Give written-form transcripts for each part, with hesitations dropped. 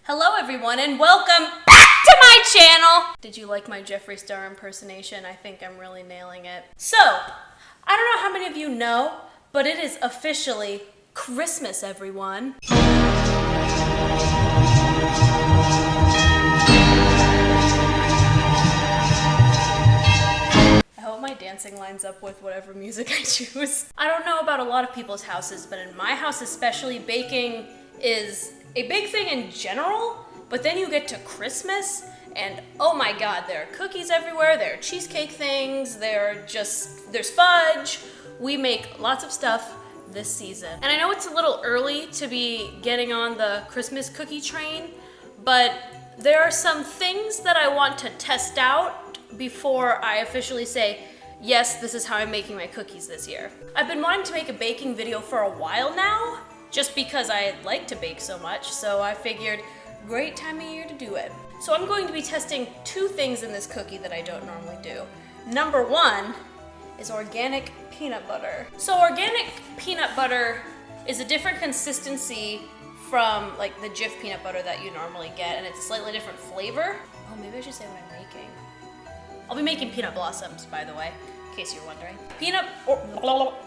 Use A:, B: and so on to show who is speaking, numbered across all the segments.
A: Hello everyone and welcome back to my channel! Did you like my Jeffree Star impersonation? I think I'm really nailing it. So, I don't know how many of you know, but it is officially Christmas, everyone. I hope my dancing lines up with whatever music I choose. I don't know about a lot of people's houses, but in my house especially, baking is a big thing in general, but then you get to Christmas and oh my god, there are cookies everywhere, there are cheesecake things, there's fudge. We make lots of stuff this season. And I know it's a little early to be getting on the Christmas cookie train, but there are some things that I want to test out before I officially say, yes, this is how I'm making my cookies this year. I've been wanting to make a baking video for a while now, just because I like to bake so much, so I figured, great time of year to do it. So I'm going to be testing two things in this cookie that I don't normally do. Number one is organic peanut butter. So organic peanut butter is a different consistency from like the Jif peanut butter that you normally get, and it's a slightly different flavor. Oh, maybe I should say what I'm making. I'll be making peanut blossoms, by the way, in case you're wondering.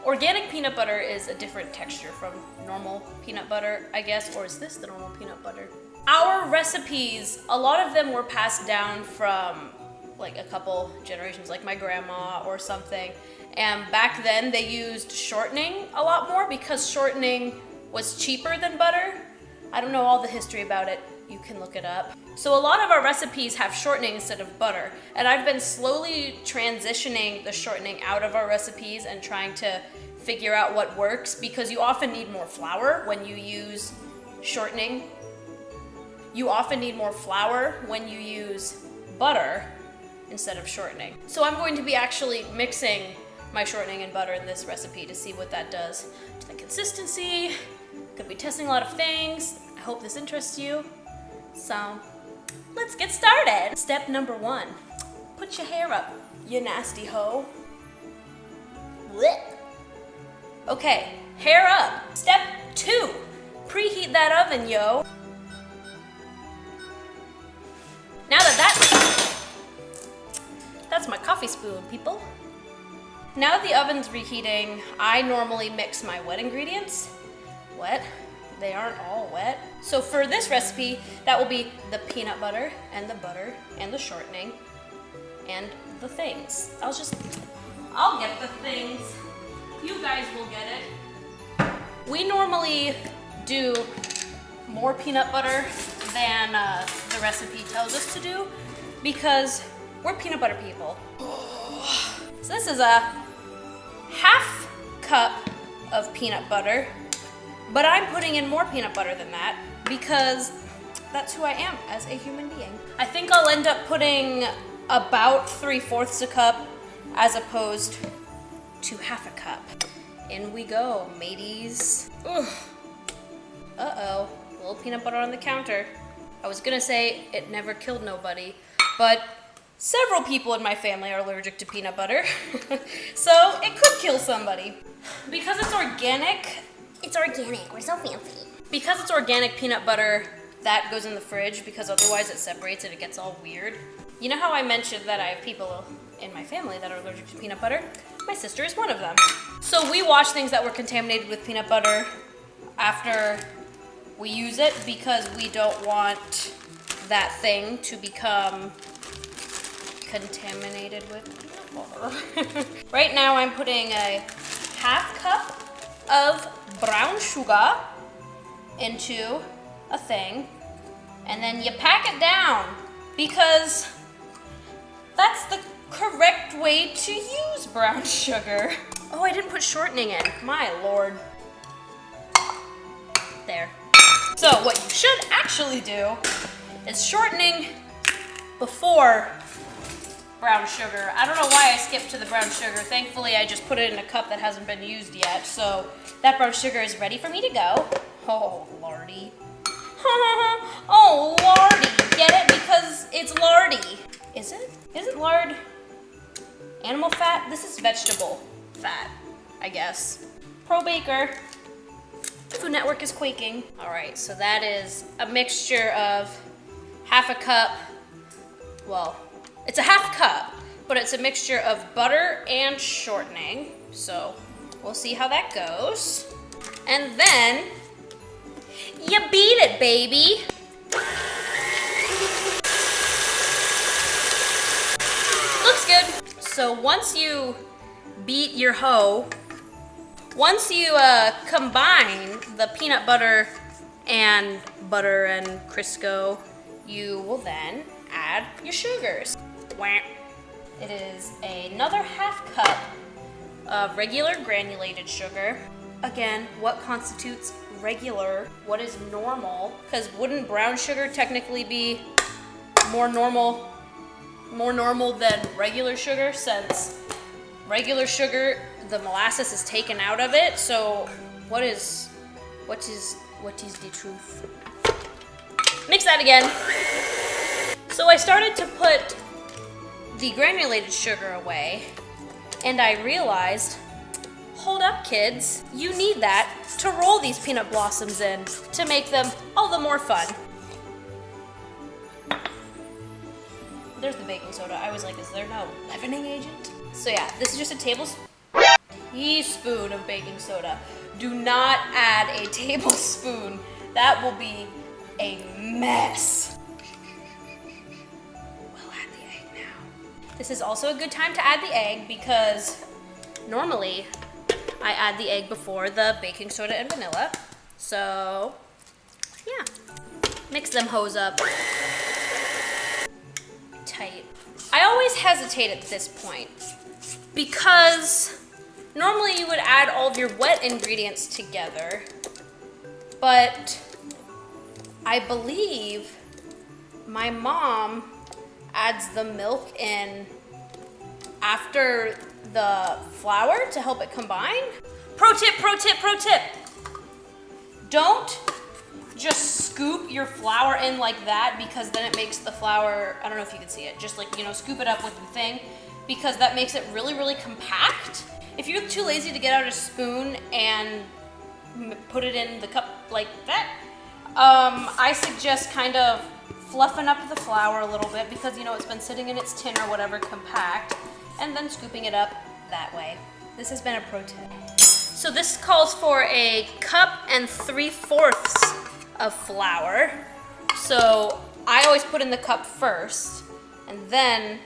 A: Organic peanut butter is a different texture from normal peanut butter, I guess, or is this the normal peanut butter? Our recipes, a lot of them were passed down from like a couple generations, like my grandma or something, and back then they used shortening a lot more because shortening was cheaper than butter. I don't know all the history about it. You can look it up. So a lot of our recipes have shortening instead of butter, and I've been slowly transitioning the shortening out of our recipes and trying to figure out what works, because you often need more flour when you use shortening. You often need more flour when you use butter instead of shortening. So I'm going to be actually mixing my shortening and butter in this recipe to see what that does to the consistency. Gonna be testing a lot of things. I hope this interests you. So, let's get started. Step number one, put your hair up, you nasty hoe. Blech. Okay, hair up. Step two, preheat that oven, yo. Now that's my coffee spoon, people. Now that the oven's reheating, I normally mix my wet ingredients. Wet? They aren't all wet. So for this recipe, that will be the peanut butter and the shortening and the things. I'll get the things. You guys will get it. We normally do more peanut butter than the recipe tells us to do because we're peanut butter people. So this is a half cup of peanut butter. But I'm putting in more peanut butter than that because that's who I am as a human being. I think I'll end up putting about 3/4 a cup as opposed to half a cup. In we go, mateys. Ugh. Uh-oh, a little peanut butter on the counter. I was gonna say it never killed nobody, but several people in my family are allergic to peanut butter, so it could kill somebody. Because it's organic, we're so fancy. Because it's organic peanut butter, that goes in the fridge because otherwise it separates and it gets all weird. You know how I mentioned that I have people in my family that are allergic to peanut butter? My sister is one of them. So we wash things that were contaminated with peanut butter after we use it because we don't want that thing to become contaminated with peanut butter. Right now I'm putting a half cup of brown sugar into a thing, and then you pack it down because that's the correct way to use brown sugar. Oh, I didn't put shortening in, my lord. There. So what you should actually do is shortening before brown sugar. I don't know why I skipped to the brown sugar. Thankfully, I just put it in a cup that hasn't been used yet, so that brown sugar is ready for me to go. Oh, lordy. Oh, lardy. Get it? Because it's lardy. Is it? Isn't lard animal fat? This is vegetable fat, I guess. Pro baker. Food Network is quaking. All right, so that is a mixture of half a cup. Well, it's a half cup, but it's a mixture of butter and shortening. So we'll see how that goes. And then you beat it, baby. Looks good. So once you beat your once you combine the peanut butter and Crisco, you will then add your sugars. It is another half cup of regular granulated sugar. Again, what constitutes regular? What is normal? Because wouldn't brown sugar technically be more normal than regular sugar, since regular sugar, the molasses is taken out of it? So what is the truth? Mix that again. So I started to put the granulated sugar away, and I realized, hold up kids, you need that to roll these peanut blossoms in to make them all the more fun. There's the baking soda. I was like, is there no leavening agent? So yeah, this is just a teaspoon of baking soda. Do not add a tablespoon. That will be a mess. We'll add the egg now. This is also a good time to add the egg because normally I add the egg before the baking soda and vanilla. So yeah, mix them hoes up tight. I always hesitate at this point because normally you would add all of your wet ingredients together, but I believe my mom adds the milk in after the flour to help it combine. Pro tip, pro tip, pro tip. Don't just scoop your flour in like that, because then it makes the flour, I don't know if you can see it, just like, scoop it up with the thing, because that makes it really, really compact. If you're too lazy to get out a spoon and put it in the cup like that, I suggest kind of fluffing up the flour a little bit, because it's been sitting in its tin or whatever compact, and then scooping it up that way. This has been a pro tip. So this calls for a 1 3/4 cups of flour. So I always put in the cup first, and then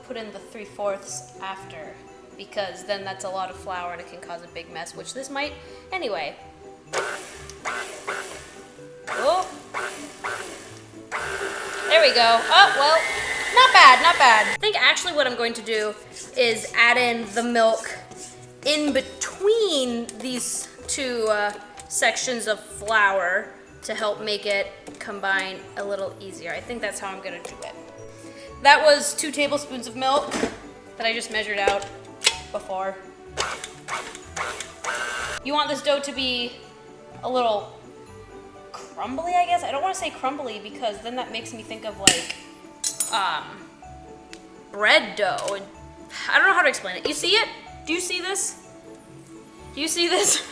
A: put in the 3/4 after, because then that's a lot of flour and it can cause a big mess, which this might anyway. Oh, there we go. Oh, well, not bad, not bad. I think actually what I'm going to do is add in the milk in between these two sections of flour to help make it combine a little easier. I think that's how I'm gonna do it. That was 2 tablespoons of milk that I just measured out before. You want this dough to be a little crumbly, I guess. I don't want to say crumbly because then that makes me think of like bread dough. And I don't know how to explain it. You see it? Do you see this? Do you see this?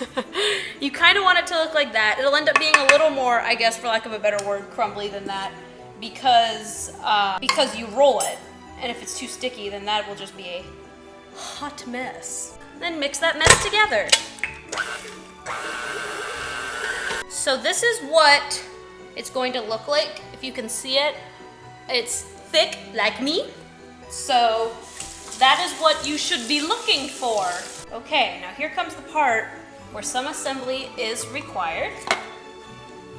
A: You kind of want it to look like that. It'll end up being a little more, I guess, for lack of a better word, crumbly than that, because you roll it. And if it's too sticky, then that will just be a hot mess. Then mix that mess together. So this is what it's going to look like. If you can see it, it's thick like me. So that is what you should be looking for. Okay, now here comes the part where some assembly is required.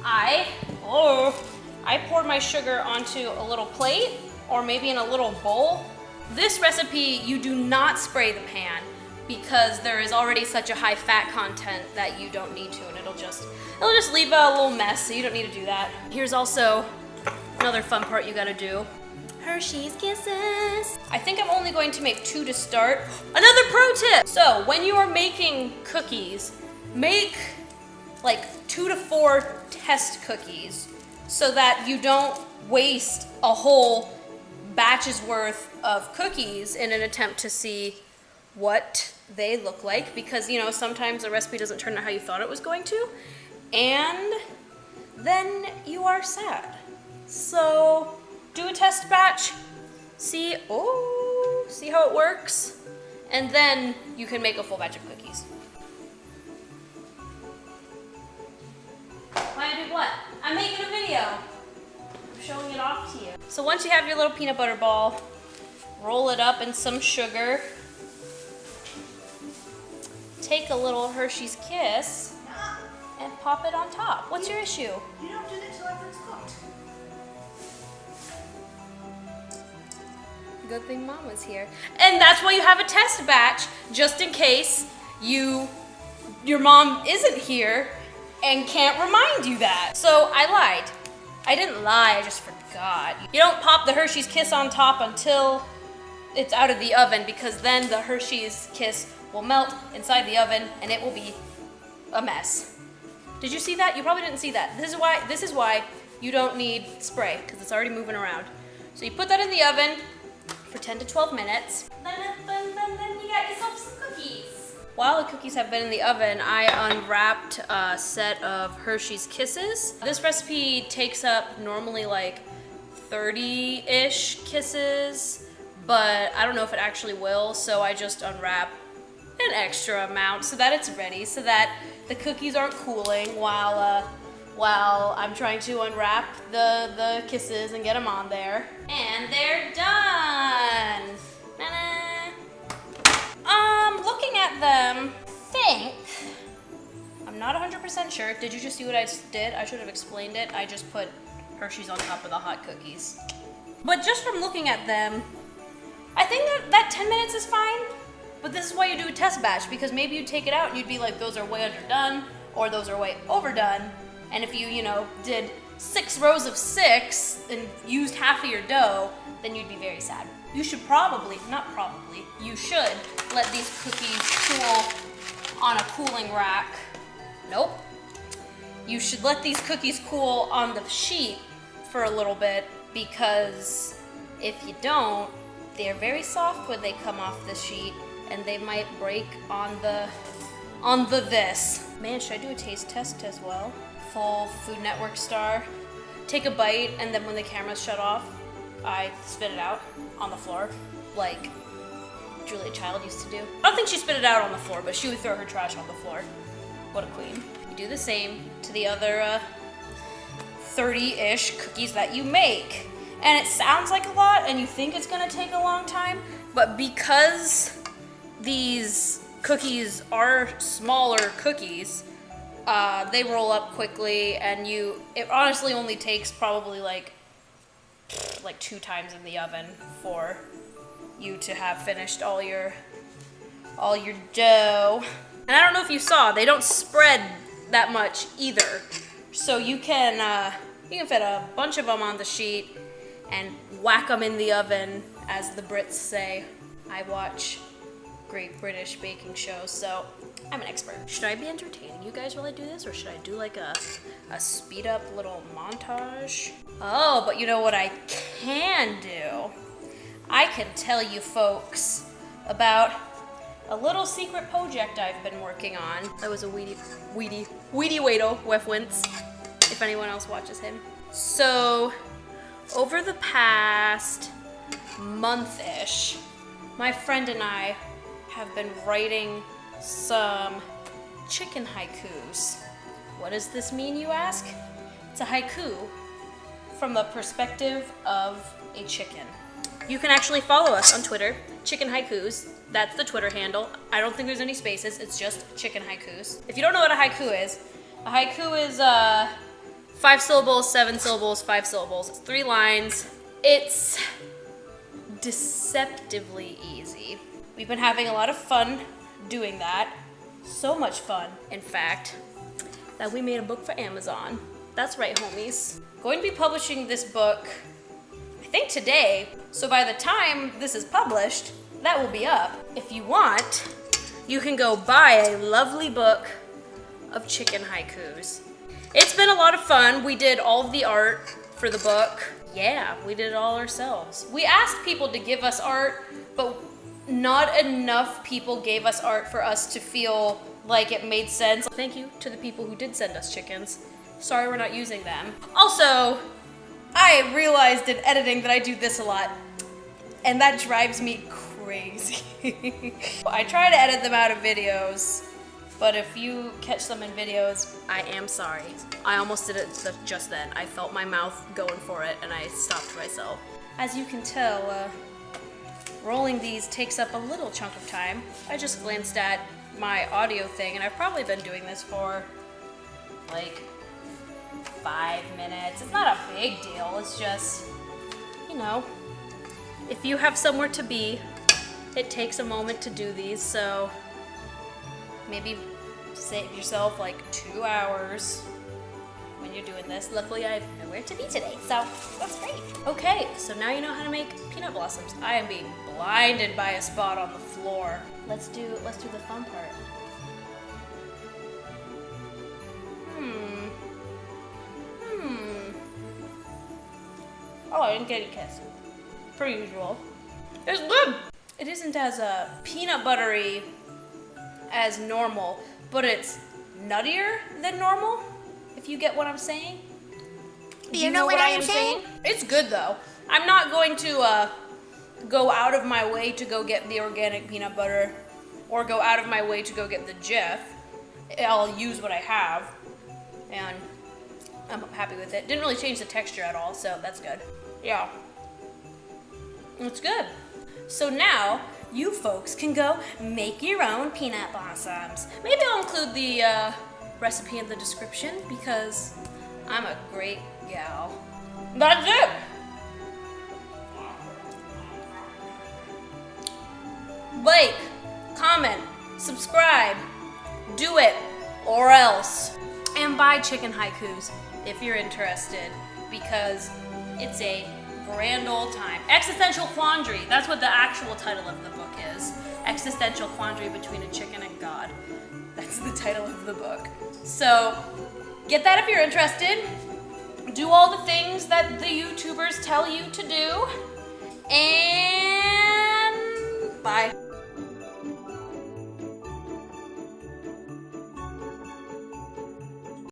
A: I poured my sugar onto a little plate, or maybe in a little bowl. This recipe, you do not spray the pan because there is already such a high fat content that you don't need to, and it'll just leave a little mess, so you don't need to do that. Here's also another fun part you gotta do. Hershey's Kisses. I think I'm only going to make 2 to start. Another pro tip. So when you are making cookies, make like 2 to 4 test cookies so that you don't waste a whole batch's worth of cookies in an attempt to see what they look like, because you know, sometimes a recipe doesn't turn out how you thought it was going to, and then you are sad. So do a test batch, see how it works, and then you can make a full batch of cookies. Why I do what? I'm making a video. I'm showing it off to you. So once you have your little peanut butter ball, roll it up in some sugar. Take a little Hershey's Kiss and pop it on top. What's your issue?
B: You don't do that till after it's cooked.
A: Good thing Mom was here. And that's why you have a test batch, just in case your mom isn't here and can't remind you that. So I lied. I didn't lie, I just forgot. You don't pop the Hershey's Kiss on top until it's out of the oven, because then the Hershey's Kiss will melt inside the oven and it will be a mess. Did you see that? You probably didn't see that. This is why you don't need spray, because it's already moving around. So you put that in the oven for 10 to 12 minutes. Then you got yourself some cookies. While the cookies have been in the oven, I unwrapped a set of Hershey's Kisses. This recipe takes up normally like 30-ish kisses, but I don't know if it actually will, so I just unwrap an extra amount so that it's ready, so that the cookies aren't cooling while I'm trying to unwrap the kisses and get them on there. And they're done! Looking at them, I'm not 100% sure. Did you just see what I did? I should have explained it. I just put Hershey's on top of the hot cookies. But just from looking at them, I think that 10 minutes is fine. But this is why you do a test batch, because maybe you'd take it out and you'd be like, those are way underdone, or those are way overdone. And if you did 6 rows of 6 and used half of your dough, then you'd be very sad. You should you should let these cookies cool on a cooling rack. Nope. You should let these cookies cool on the sheet for a little bit, because if you don't, they're very soft when they come off the sheet, and they might break on the this. Man, should I do a taste test as well? Full Food Network star. Take a bite, and then when the camera's shut off, I spit it out on the floor, like Julia Child used to do. I don't think she spit it out on the floor, but she would throw her trash on the floor. What a queen. You do the same to the other 30-ish cookies that you make. And it sounds like a lot, and you think it's gonna take a long time, but because these cookies are smaller cookies, they roll up quickly, and it honestly only takes probably like 2 times in the oven for you to have finished all your dough. And I don't know if you saw, they don't spread that much either. So you can fit a bunch of them on the sheet and whack them in the oven, as the Brits say. I watch Great British baking shows, so I'm an expert. Should I be entertaining you guys while I do this, or should I do like a speed up little montage? Oh, but you know what I can do? I can tell you folks about a little secret project I've been working on. That was a weedy Wado Wefwints, if anyone else watches him. So, over the past month-ish, my friend and I have been writing some chicken haikus. What does this mean, you ask? It's a haiku from the perspective of a chicken. You can actually follow us on Twitter, Chicken Haikus. That's the Twitter handle. I don't think there's any spaces, it's just Chicken Haikus. If you don't know what a haiku is 5 syllables, 7 syllables, 5 syllables. It's 3 lines. It's deceptively easy. We've been having a lot of fun doing that. So much fun, in fact, that we made a book for Amazon. That's right, homies. Going to be publishing this book, I think today, so by the time this is published, that will be up. If you want, you can go buy a lovely book of chicken haikus. It's been a lot of fun. We did all of the art for the book. Yeah, we did it all ourselves. We asked people to give us art, but not enough people gave us art for us to feel like it made sense. Thank you to the people who did send us chickens. Sorry we're not using them. Also, I realized in editing that I do this a lot, and that drives me crazy. I try to edit them out of videos, but if you catch them in videos, I am sorry. I almost did it just then. I felt my mouth going for it, and I stopped myself. As you can tell, rolling these takes up a little chunk of time. I just glanced at my audio thing, and I've probably been doing this for like 5 minutes. It's not a big deal. It's just, you know, if you have somewhere to be, it takes a moment to do these, so maybe save yourself like 2 hours when you're doing this. Luckily, I have nowhere to be today, so that's great. Okay, so now you know how to make peanut blossoms. I am being blinded by a spot on the floor. Let's do the fun part. Oh, I didn't get any kiss. Per usual. It's good! It isn't as peanut buttery as normal, but it's nuttier than normal, if you get what I'm saying. Do
B: You know what I am saying?
A: It's good though. I'm not going to go out of my way to go get the organic peanut butter or go out of my way to go get the Jif. I'll use what I have, and I'm happy with it. Didn't really change the texture at all, so that's good. Yeah. It's good. So now, you folks can go make your own peanut blossoms. Maybe I'll include the recipe in the description because I'm a great gal. That's it! Like, comment, subscribe, do it, or else. And buy Chicken Haikus if you're interested, because it's a grand old time. Existential Quandary, that's what the actual title of the book is. Existential Quandary Between a Chicken and God. That's the title of the book. So, get that if you're interested. Do all the things that the YouTubers tell you to do. And